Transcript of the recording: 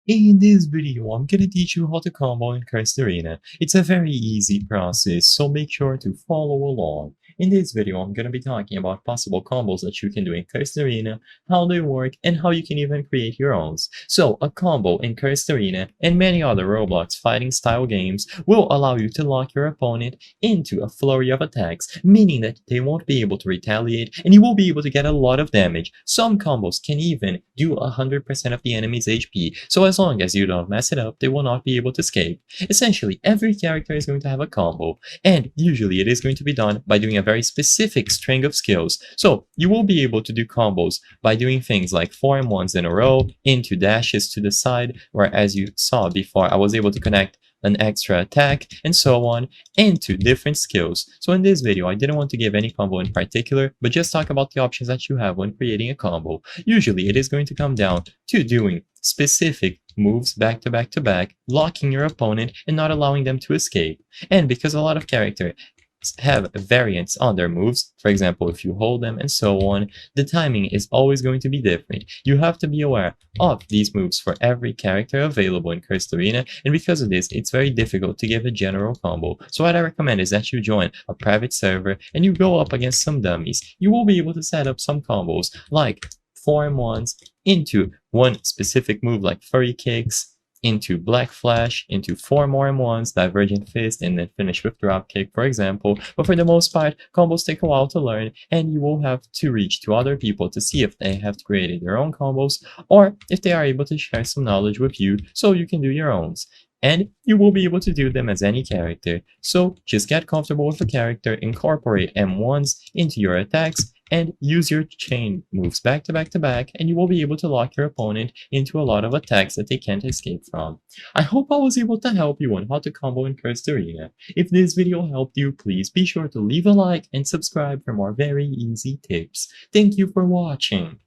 In this video, I'm gonna teach you how to combo in Cursed Arena. It's a very easy process, so make sure to follow along. In this video, I'm gonna be talking about possible combos that you can do in Cursed Arena, how they work, and how you can even create your own. So, a combo in Cursed Arena and many other Roblox fighting style games will allow you to lock your opponent into a flurry of attacks, meaning that they won't be able to retaliate and you will be able to get a lot of damage. Some combos can even do 100% of the enemy's HP, so as long as you don't mess it up, they will not be able to escape. Essentially, every character is going to have a combo, and usually it is going to be done by doing a very specific string of skills. So you will be able to do combos by doing things like 4M1s in a row, into dashes to the side, where as you saw before, I was able to connect an extra attack, and so on, into different skills. So in this video, I didn't want to give any combo in particular, but just talk about the options that you have when creating a combo. Usually, it is going to come down to doing specific moves back to back to back, locking your opponent and not allowing them to escape. And because a lot of characters have variants on their moves, for example, if you hold them and so on, the timing is always going to be different. You have to be aware of these moves for every character available in Cursed Arena, and because of this, it's very difficult to give a general combo. So what I recommend is that you join a private server and you go up against some dummies. You will be able to set up some combos like 4M1s into one specific move like Furry Kicks, into Black Flash, into 4 more M1s, Divergent Fist, and then finish with Dropkick, for example. But for the most part, combos take a while to learn, and you will have to reach to other people to see if they have created their own combos, or if they are able to share some knowledge with you so you can do your own. And you will be able to do them as any character. So just get comfortable with the character, incorporate M1s into your attacks, and use your chain moves back to back to back, and you will be able to lock your opponent into a lot of attacks that they can't escape from. I hope I was able to help you on how to combo in Cursed Arena. If this video helped you, please be sure to leave a like and subscribe for more very easy tips. Thank you for watching.